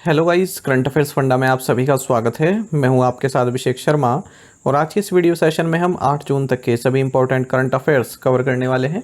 Hello guys, current affairs funda में आप सभी का स्वागत है। मैं हूं आपके साथ अभिषेक शर्मा और आज के इस वीडियो सेशन में हम 8 जून तक के सभी इंपॉर्टेंट करंट अफेयर्स कवर करने वाले हैं।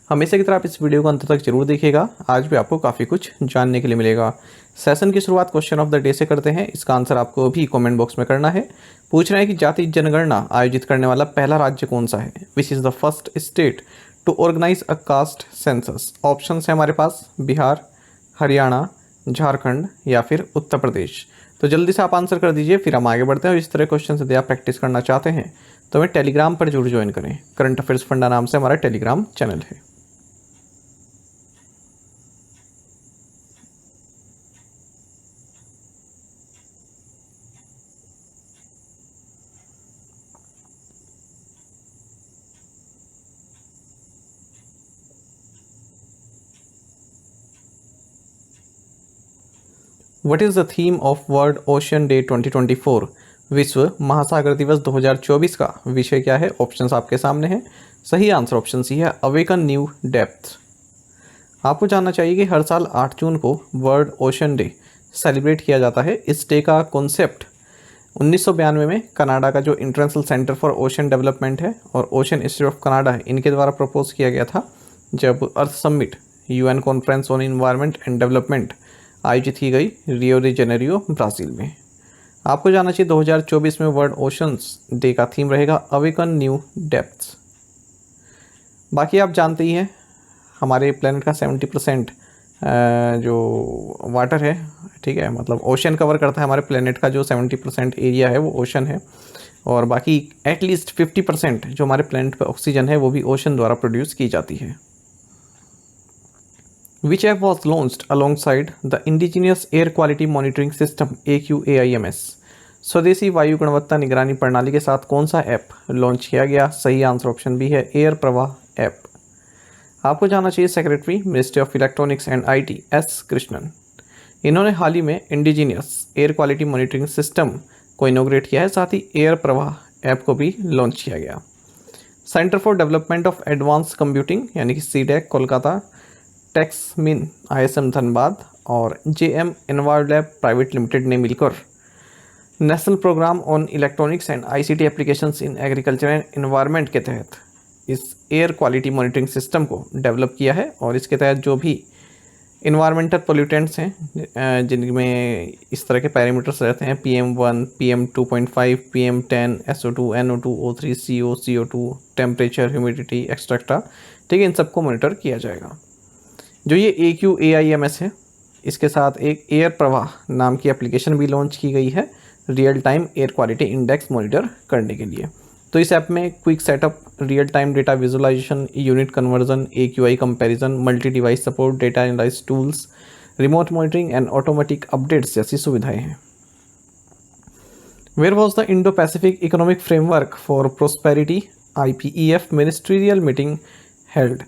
हमेशा की तरह आप इस वीडियो को अंत तक जरूर देखिएगा, आज भी आपको काफ़ी कुछ जानने के लिए मिलेगा। सेशन की शुरुआत क्वेश्चन ऑफ द डे से करते हैं। इसका आंसर आपको भी कॉमेंट बॉक्स में करना है। पूछ रहे हैं कि जाति जनगणना आयोजित करने वाला पहला राज्य कौन सा है। Which is the first state to organise a caste census. Option है हमारे पास बिहार, हरियाणा, झारखंड या फिर उत्तर प्रदेश। तो जल्दी से आप आंसर कर दीजिए, फिर हम आगे बढ़ते हैं। और इस तरह क्वेश्चन यदि आप प्रैक्टिस करना चाहते हैं तो हमें टेलीग्राम पर जरूर ज्वाइन करें। करंट अफेयर्स फंडा नाम से हमारा टेलीग्राम चैनल है। What is the theme of world ocean day 2024। विश्व महासागर दिवस 2024 का विषय क्या है। ऑप्शंस आपके सामने हैं। सही आंसर ऑप्शन सी है, अवेकन न्यू डेप्थ। आपको जानना चाहिए कि हर साल 8 जून को वर्ल्ड ओशन डे सेलिब्रेट किया जाता है। इस डे का कॉन्सेप्ट 1992 में कनाडा का जो international centre for ocean development है और ओशन इंस्टीट्यूट ऑफ कनाडा है, इनके द्वारा प्रपोज किया गया था जब Earth Summit UN conference on environment and development आयोजित की गई रियो डी जेनेरियो, ब्राज़ील में। आपको जानना चाहिए 2024 में वर्ल्ड ओशंस डे का थीम रहेगा अवेकन न्यू डेप्थ्स। बाकी आप जानते ही हैं हमारे प्लेनेट का 70% जो वाटर है, ठीक है, मतलब ओशन कवर करता है। हमारे प्लेनेट का जो 70% एरिया है वो ओशन है और बाकी एटलीस्ट 50% जो हमारे प्लेनेट पे ऑक्सीजन है वो भी ओशन द्वारा प्रोड्यूस की जाती है। Which app was launched alongside the Indigenous Air Quality Monitoring System AQAIMS? स्वदेशी वायु गुणवत्ता निगरानी प्रणाली के साथ कौन सा ऐप लॉन्च किया गया। सही आंसर ऑप्शन बी है, एयर प्रवाह ऐप। आपको जानना चाहिए secretary ministry of electronics and IT S Krishnan, इन्होंने हाल ही में indigenous air quality monitoring system को इनोग्रेट किया है, साथ ही एयर प्रवाह ऐप को भी लॉन्च किया गया। Centre for development of advance computing यानी कि CDAC Kolkata, TEXMIN ISM Dhanbad और JM Enviro lab private limited ने मिलकर national programme on electronics and ICT applications in agriculture and environment के तहत इस एयर क्वालिटी मॉनिटरिंग सिस्टम को डेवलप किया है। और इसके तहत जो भी इन्वायरमेंटल पोल्यूटेंट्स हैं जिनमें इस तरह के पैरामीटर्स रहते हैं PM1, PM2.5, PM10, SO2, NO2, O3, CO, CO2, temperature, humidity etcetera, ठीक है, इन सबको मॉनिटर किया जाएगा। जो ये AQAIMS है, इसके साथ एक एयर प्रवाह नाम की एप्लीकेशन भी लॉन्च की गई है real time air quality index monitor करने के लिए। तो इस ऐप में quick setup, real time data visualisation, unit conversion, AQI comparison, multi device support, data analyse tools, remote monitoring and automatic updates जैसी सुविधाएं हैं। Where was the Indo Pacific economic framework for prosperity IPEF ministerial meeting held.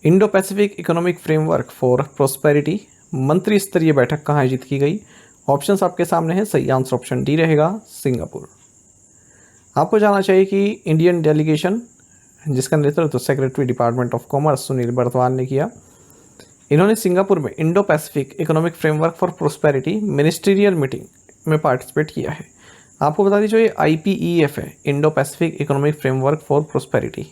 Indo Pacific economic framework for prosperity मंत्री स्तरीय बैठक कहाँ आयोजित की गई। ऑप्शंस आपके सामने हैं। सही आंसर ऑप्शन डी रहेगा, सिंगापुर। आपको जानना चाहिए कि इंडियन डेलीगेशन जिसका नेतृत्व secretary department of commerce Sunil Bartwal ने किया, इन्होंने सिंगापुर में Indo Pacific economic framework for prosperity ministerial meeting में पार्टिसिपेट किया है। आपको बता दीजिए ये IPEF है, Indo Pacific economic framework for prosperity.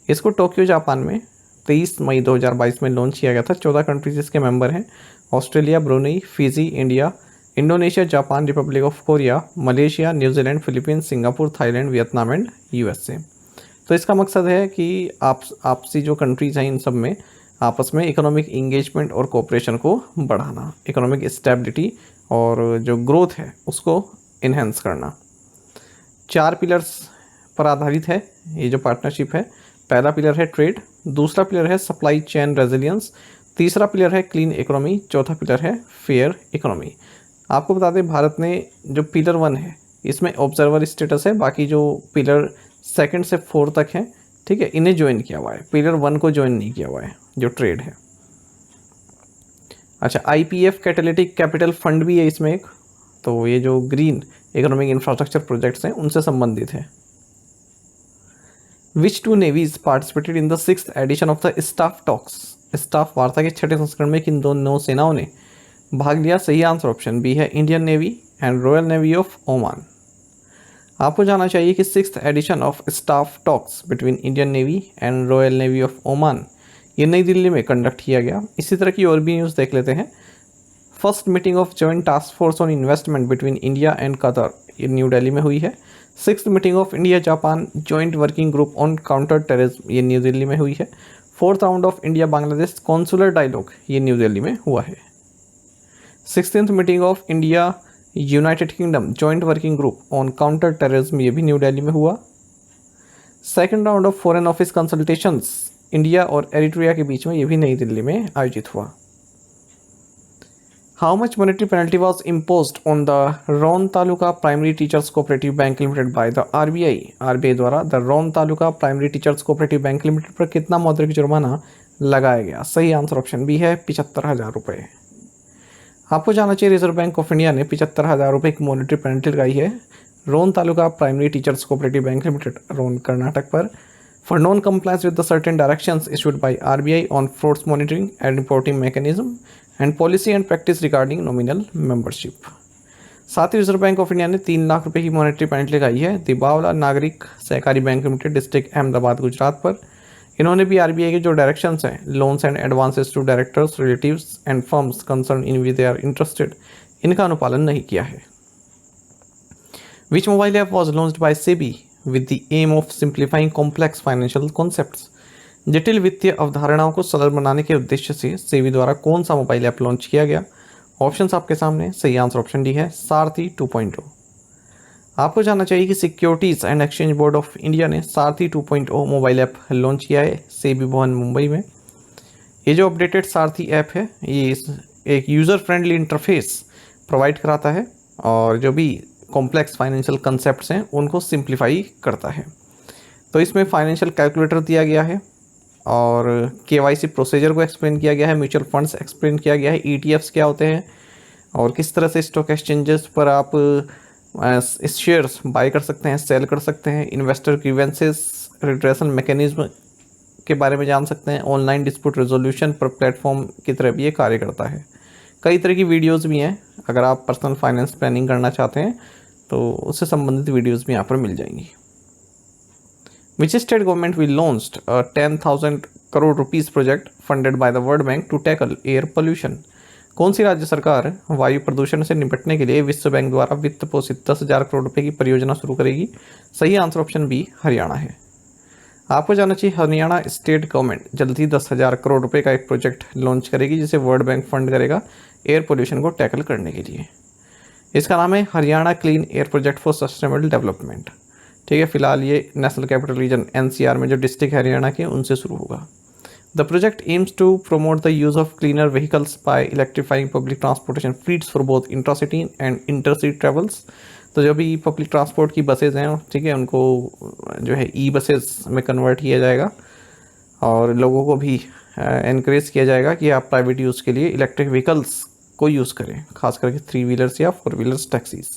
इसको टोक्यो जापान में 23 मई 2022 में लॉन्च किया गया था। 14 कंट्रीज इसके मेंबर हैं, Australia, Brunei, Fiji, India, Indonesia, Japan, Republic of Korea, Malaysia, New Zealand, Philippines, Singapore, Thailand, Vietnam and USA। तो इसका मकसद है कि आपसी जो कंट्रीज हैं इन सब में आपस में इकोनॉमिक इंगेजमेंट और कोऑपरेशन को बढ़ाना, इकोनॉमिक स्टेबिलिटी और जो ग्रोथ है उसको इन्हेंस करना। 4 पिलर्स पर आधारित है ये जो पार्टनरशिप है। पहला पिलर है ट्रेड, दूसरा पिलर है सप्लाई चेन रेजिलियंस, तीसरा पिलर है क्लीन इकोनॉमी, चौथा पिलर है फेयर इकोनॉमी। आपको बता दें भारत ने जो पिलर 1 है इसमें ऑब्जर्वर स्टेटस है, बाकी जो पिलर 2 से 4 तक हैं, ठीक है, इन्हें ज्वाइन किया हुआ है, पिलर 1 को ज्वाइन नहीं किया हुआ है जो ट्रेड है। अच्छा, IPF कैटेलिटिक कैपिटल फंड भी है इसमें एक, तो ये जो ग्रीन इकोनॉमिक इंफ्रास्ट्रक्चर प्रोजेक्ट्स हैं उनसे संबंधित है। Which two navies participated in the 6th edition of the Staff Talks? Staff वार्ता के 6ठे संस्करण में किन दो नौसेनाओं ने भाग लिया। सही आंसर ऑप्शन बी है Indian Navy and Royal Navy of Oman. आपको जानना चाहिए कि 6th edition of staff talks between Indian Navy and Royal Navy of Oman ये नई दिल्ली में कंडक्ट किया गया। इसी तरह की और भी न्यूज़ देख लेते हैं। First meeting of joint task force on investment between India and Qatar ये न्यू दिल्ली में हुई है। 6th meeting of India Japan joint working group on counter terrorism ये न्यू दिल्ली में हुई है। 4th round of India Bangladesh consular dialogue ये New Delhi में हुआ है। 16th meeting of India United Kingdom joint working group on counter terrorism ये भी न्यू दिल्ली में हुआ। 2nd round of foreign office consultations India और एरिट्रिया के बीच में ये भी नई दिल्ली में आयोजित हुआ। How much monetary penalty was imposed on the Ron taluka primary teachers cooperative bank limited by the RBI द्वारा the Ron taluka primary teachers cooperative bank limited पर कितना मौद्रिक जुर्माना लगाया गया? सही आंसर ऑप्शन बी है 75,000 रुपये। आपको जानना चाहिए रिजर्व बैंक ऑफ इंडिया ने 75,000 रुपये की मॉनेटरी पेनल्टी लगाई है Ron taluka primary teachers cooperative bank limited Ron Karnataka पर for non compliance with the certain directions issued by RBI on frauds monitoring and reporting mechanism and policy and practice regarding nominal membership. साथ ही Reserve Bank of India ने 3 लाख रुपए की monetary penalty लगाई है दिबावला Nagarik Sahakari bank limited district Ahmedabad Gujarat पर। इन्होंने भी आरबीआई के जो डायरेक्शंस हैं loans and advances to directors relatives and firms concern in which they are interested इनका अनुपालन नहीं किया है। Which mobile app was launched by SEBI with the aim of simplifying complex financial concepts. जटिल वित्तीय अवधारणाओं को सरल बनाने के उद्देश्य से सेबी द्वारा कौन सा मोबाइल ऐप लॉन्च किया गया? ऑप्शंस आपके सामने। सही आंसर ऑप्शन डी है सारथी 2.0। आपको जानना चाहिए कि securities and exchange board of India ने सारथी 2.0 मोबाइल ऐप लॉन्च किया है सेबी भवन मुंबई में। ये जो अपडेटेड सारथी ऐप है ये एक यूज़र फ्रेंडली इंटरफेस प्रोवाइड कराता है और जो भी कॉम्प्लेक्स फाइनेंशियल कंसेप्ट्स हैं उनको सिंप्लीफाई करता है। तो इसमें फाइनेंशियल कैलकुलेटर दिया गया है और केवाईसी प्रोसीजर को एक्सप्लेन किया गया है, म्यूचुअल फंड्स एक्सप्लेन किया गया है, ईटीएफ्स क्या होते हैं और किस तरह से स्टॉक एक्सचेंजेस पर आप इस शेयर्स बाय कर सकते हैं, सेल कर सकते हैं, इन्वेस्टर ग्रीवेंसेस रिड्रेसल मैकेनिज्म के बारे में जान सकते हैं, ऑनलाइन डिस्प्यूट रेजोल्यूशन पर प्लेटफॉर्म की तरह भी ये कार्य करता है। कई तरह की वीडियोस भी हैं, अगर आप पर्सनल फाइनेंस प्लानिंग करना चाहते हैं तो उससे संबंधित वीडियोस भी यहाँ पर मिल जाएंगी। Which state government will launched a 10,000 crore rupees project funded by the World Bank to tackle air pollution? कौन सी राज्य सरकार वायु प्रदूषण से निपटने के लिए विश्व बैंक द्वारा वित्त पोषित 10,000 करोड़ रुपए की परियोजना शुरू करेगी? सही आंसर ऑप्शन बी हरियाणा है। आपको जानना चाहिए हरियाणा स्टेट गवर्नमेंट जल्द ही 10,000 करोड़ रुपए का एक प्रोजेक्ट लॉन्च करेगी जिसे वर्ल्ड बैंक फंड करेगा एयर पोल्यूशन को टैकल करने के लिए। इसका नाम है Haryana clean air project for sustainable development. ठीक है, फिलहाल ये नेशनल कैपिटल रीजन एनसीआर में जो डिस्ट्रिक्ट हरियाणा के उनसे शुरू होगा। The project aims to promote the use of cleaner vehicles by electrifying public transportation fleets for both intracity and intercity travels. तो जो भी पब्लिक ट्रांसपोर्ट की बसेज हैं, ठीक है, उनको जो है ई बसेस में कन्वर्ट किया जाएगा और लोगों को भी इनक्रेज किया जाएगा कि आप प्राइवेट यूज़ के लिए इलेक्ट्रिक व्हीकल्स को यूज़ करें, खास करके 3 व्हीलर्स या 4 wheelers taxis.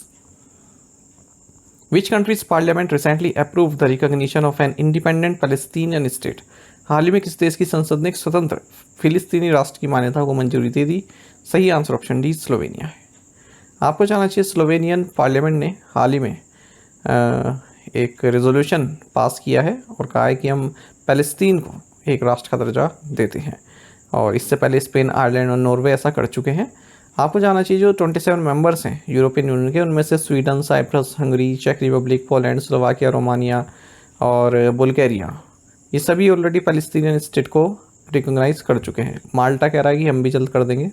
Which country's parliament recently approved the recognition of an independent Palestinian state? हाल ही में किस देश की संसद ने एक स्वतंत्र फिलिस्तीनी राष्ट्र की मान्यता को मंजूरी दे दी? सही आंसर ऑप्शन डी स्लोवेनिया है। आपको जानना चाहिए स्लोवेनियन पार्लियामेंट ने हाल ही में एक रेजोल्यूशन पास किया है और कहा है कि हम पैलेस्तीन को एक राष्ट्र का दर्जा देते हैं और इससे पहले स्पेन, आयरलैंड और नॉर्वे ऐसा कर चुके हैं। आपको जानना चाहिए जो 27 मेंबर्स हैं यूरोपियन यूनियन के, उनमें से स्वीडन, साइप्रस, हंगरी, चेक रिपब्लिक, पोलैंड, स्लोवाकिया, रोमानिया और बुल्गारिया, ये सभी ऑलरेडी पैलेस्टीनियन स्टेट को रिकॉग्नाइज कर चुके हैं। माल्टा कह रहा है कि हम भी जल्द कर देंगे।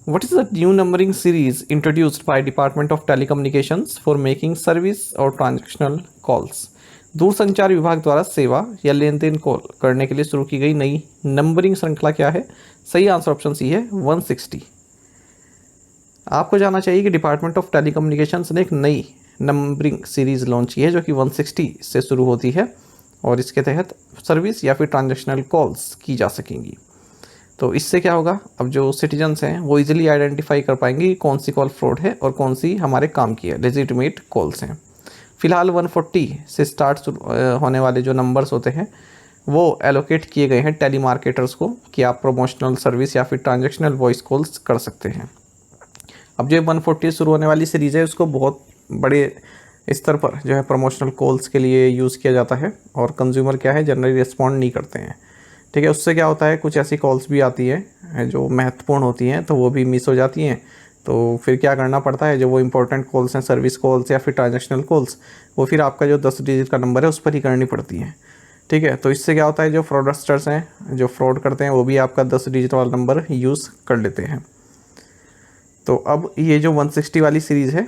What is the new numbering series introduced by department of telecommunications for making service और ट्रांजैक्शनल कॉल्स? दूरसंचार विभाग द्वारा सेवा या लेन देन कॉल करने के लिए शुरू की गई नई नंबरिंग श्रृंखला क्या है? सही आंसर ऑप्शन सी है 160। आपको जानना चाहिए कि डिपार्टमेंट ऑफ टेलीकम्युनिकेशंस ने एक नई नंबरिंग सीरीज लॉन्च की है जो कि 160 से शुरू होती है और इसके तहत सर्विस या फिर ट्रांजैक्शनल कॉल्स की जा सकेंगी। तो इससे क्या होगा, अब जो सिटीजन्स हैं वो इजीली आइडेंटिफाई कर पाएंगे कि कौन सी कॉल फ्रॉड है और कौन सी हमारे काम की है, लेजिटिमेट कॉल्स हैं। फिलहाल 140 से स्टार्ट होने वाले जो नंबर्स होते हैं वो एलोकेट किए गए हैं टेली मार्केटर्स को कि आप प्रमोशनल सर्विस या फिर ट्रांजेक्शनल वॉइस कॉल्स कर सकते हैं। अब जो 140 शुरू होने वाली सीरीज़ है उसको बहुत बड़े स्तर पर जो है प्रमोशनल कॉल्स के लिए यूज़ किया जाता है और कंज्यूमर क्या है जनरली रिस्पॉन्ड नहीं करते हैं। ठीक है, उससे क्या होता है कुछ ऐसी कॉल्स भी आती है जो महत्वपूर्ण होती हैं तो वो भी मिस हो जाती हैं। तो फिर क्या करना पड़ता है, जो वो इंपॉर्टेंट कॉल्स हैं सर्विस कॉल्स या फिर ट्रांजेक्शनल कॉल्स, वो फिर आपका जो 10 डिजिट का नंबर है उस पर ही करनी पड़ती हैं। ठीक है, तो इससे क्या होता है जो फ्रॉडस्टर्स हैं जो फ्रॉड करते हैं वो भी आपका 10 डिजिट वाला नंबर यूज़ कर लेते हैं। तो अब ये जो 160 वाली सीरीज़ है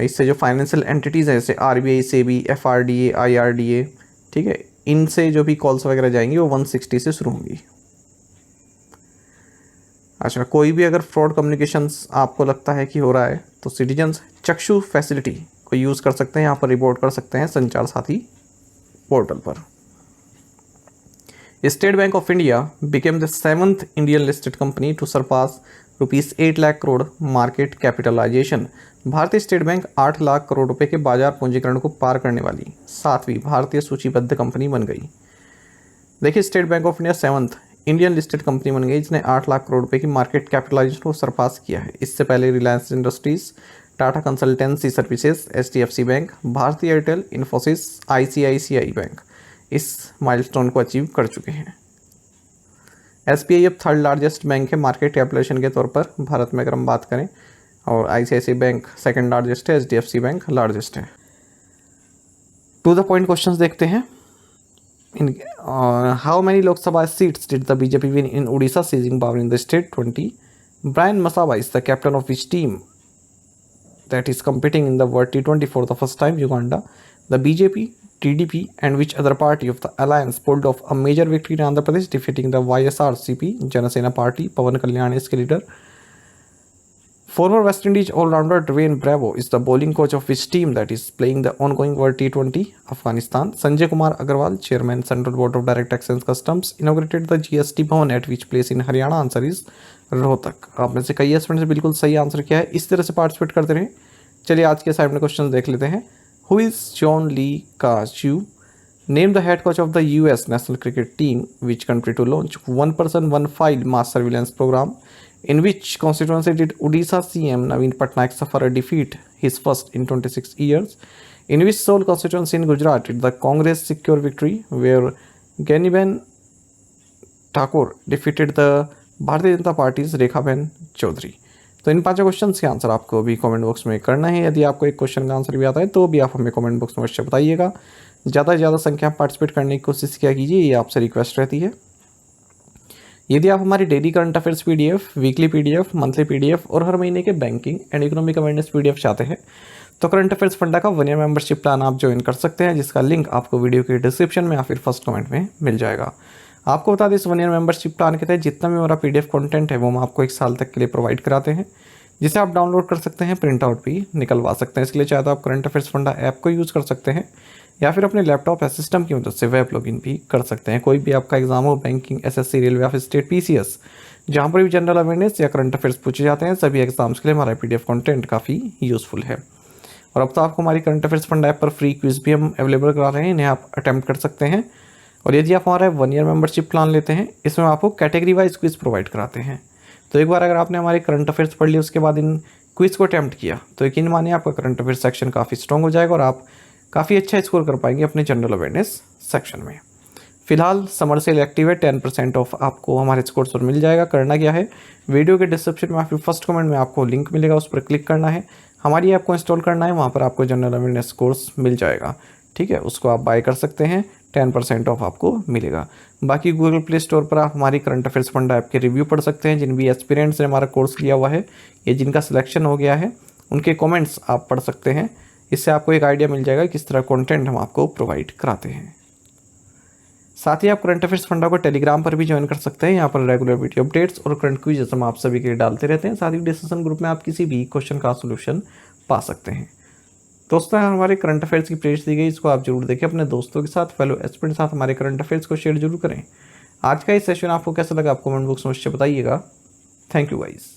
इससे जो फाइनेंशियल एंटिटीज़ हैं जैसे RBI, सेबी, FRDA, IRDA, ठीक है, इनसे जो भी कॉल्स वगैरह जाएंगी वो 160 से शुरू होंगी। अच्छा, कोई भी अगर फ्रॉड कम्युनिकेशंस आपको लगता है कि हो रहा है तो सिटीजन्स चक्षु फैसिलिटी को यूज़ कर सकते हैं, यहाँ पर रिपोर्ट कर सकते हैं संचार साथी पोर्टल पर। State Bank of India became the 7th Indian listed company to surpass ₹8 lakh crore market capitalisation. भारतीय स्टेट बैंक 8 लाख करोड़ रुपए के बाजार पूंजीकरण को पार करने वाली 7वीं भारतीय सूचीबद्ध कंपनी बन गई। देखिए, state Bank of India 7th Indian listed company बन गई जिसने 8 लाख करोड़ रुपए की मार्केट कैपिटलाइजेशन को सरपास किया है। इससे पहले Reliance industries, Tata consultancy services, HDFC bank, भारतीय एयरटेल, इन्फोसिस, ICICI बैंक इस माइलस्टोन को अचीव कर चुके हैं। SBI अब 3rd लार्जेस्ट बैंक है मार्केट कैपिटलाइजेशन के तौर पर भारत में अगर हम बात करें, और ICICI बैंक 2nd लार्जेस्ट है, HDFC बैंक लार्जेस्ट है। टू द पॉइंट क्वेश्चंस देखते हैं। In how many Lok Sabha seats did the BJP win in Odisha, seizing power in the state? 20. Brian Masaba is the captain of which team that is competing in the World T20 for the first time? Uganda. The BJP, TDP, and which other party of the alliance pulled off a major victory in Andhra Pradesh, defeating the YSRCP Janasena Party? Pawan Kalyan is the leader. Former West Indies all-rounder Dwayne Bravo is the bowling coach of which team that is playing the ongoing World T20? Afghanistan. Sanjay Kumar Agarwal, Chairman Central Board of Direct Tax and Customs, inaugurated the GST Bhavan at which place in Haryana? Answer is Rohtak. आप में से कई students ने बिल्कुल सही answer किया है। इस तरह से पार्टिसिपेट करते रहें। चलिए आज के असाइनमेंट क्वेश्चन देख लेते हैं। Who is John Lee Kachu? Name the head coach of the US national cricket team. Which country to launch one person one file mass surveillance program? In which constituency did Odisha CM Naveen Patnaik suffer a defeat, his first in 26 years? In which sole constituency in Gujarat did the Congress secure victory, where Geniben Thakur defeated the Bharatiya Janata parties Rekhaben Chaudhary? तो इन 5 question के answer आपको भी comment box में करना है। यदि आपको एक क्वेश्चन का आंसर भी आता है तो भी आप हमें कमेंट बॉक्स में अवश्य बताइएगा। ज़्यादा से ज़्यादा संख्या में पार्टिसिपेट करने की कोशिश किया कीजिए, ये आपसे रिक्वेस्ट रहती है। यदि आप हमारी daily current affairs PDF, weekly PDF, monthly PDF और हर महीने के banking and economic awareness PDF चाहते हैं तो करंट अफेयर्स फंडा का 1 ईयर मेंबरशिप प्लान आप ज्वाइन कर सकते हैं, जिसका लिंक आपको वीडियो के डिस्क्रिप्शन में या फिर फर्स्ट कमेंट में मिल जाएगा। आपको बता दें, इस 1 ईयर मेंबरशिप प्लान के तहत जितना भी हमारा PDF कंटेंट है वो हम आपको 1 साल तक के लिए प्रोवाइड कराते हैं, जिसे आप डाउनलोड कर सकते हैं, प्रिंट आउट भी निकलवा सकते हैं। इसके लिए चाहे तो आप करंट अफेयर्स फंडा ऐप को यूज़ कर सकते हैं या फिर अपने लैपटॉप या सिस्टम की मदद से वेब लॉगिन भी कर सकते हैं। कोई भी आपका एग्जाम हो, बैंकिंग, SSC, रेलवे या फिर स्टेट PCS, जहाँ पर भी जनरल अवेयरनेस या करंट अफेयर्स पूछे जाते हैं, सभी एग्जाम्स के लिए हमारा PDF कंटेंट काफ़ी यूज़फुल है। और अब तो आपको हमारी करंट अफेयर्स फंड ऐप पर फ्री क्विज भी हम अवेलेबल करा रहे हैं, इन्हें आप अटैम्प्ट कर सकते हैं। और यदि आप हमारा 1 ईयर मेंबरशिप प्लान लेते हैं, इसमें आपको कैटेगरी वाइज क्विज प्रोवाइड कराते हैं। तो एक बार अगर आपने हमारे करंट अफेयर्स पढ़ लिए, उसके बाद इन क्विज को अटैम्प्ट किया, तो यकीन मानिए आपका करंट अफेयर्स सेक्शन काफ़ी स्ट्रॉन्ग हो जाएगा और आप काफ़ी अच्छा स्कोर कर पाएंगे अपने जनरल अवेयरनेस सेक्शन में। फिलहाल समर सेल एक्टिव है, 10% ऑफ आपको हमारे स्कोर्स पर मिल जाएगा। करना क्या है, वीडियो के डिस्क्रिप्शन में या फिर फर्स्ट कमेंट में आपको लिंक मिलेगा, उस पर क्लिक करना है, हमारी ऐप को इंस्टॉल करना है, वहाँ पर आपको जनरल अवेयरनेस कोर्स मिल जाएगा। ठीक है, उसको आप बाय कर सकते हैं, 10% ऑफ आपको मिलेगा। बाकी गूगल प्ले स्टोर पर आप हमारी करंट अफेयर्स फंडा ऐप के रिव्यू पढ़ सकते हैं। जिन भी एस्पिरेंट्स ने हमारा कोर्स लिया हुआ है या जिनका सिलेक्शन हो गया है, उनके कमेंट्स आप पढ़ सकते हैं। इससे आपको एक आइडिया मिल जाएगा किस तरह कंटेंट हम आपको प्रोवाइड कराते हैं। साथ ही आप करंट अफेयर्स फंडा को टेलीग्राम पर भी ज्वाइन कर सकते हैं। यहाँ पर रेगुलर वीडियो अपडेट्स और करंट क्विज़ हम आप सभी के लिए डालते रहते हैं। साथ ही डिस्कशन ग्रुप में आप किसी भी क्वेश्चन का सोल्यूशन पा सकते हैं। दोस्तों, हमारे करंट अफेयर्स की प्लेलिस्ट दी गई, इसको आप जरूर देखें, अपने दोस्तों के साथ, फेलो एस्पिरेंट के साथ हमारे करंट अफेयर्स को शेयर जरूर करें। आज का ये सेशन आपको कैसा लगा, आप कमेंट बॉक्स में अवश्य बताइएगा। Thank you guys.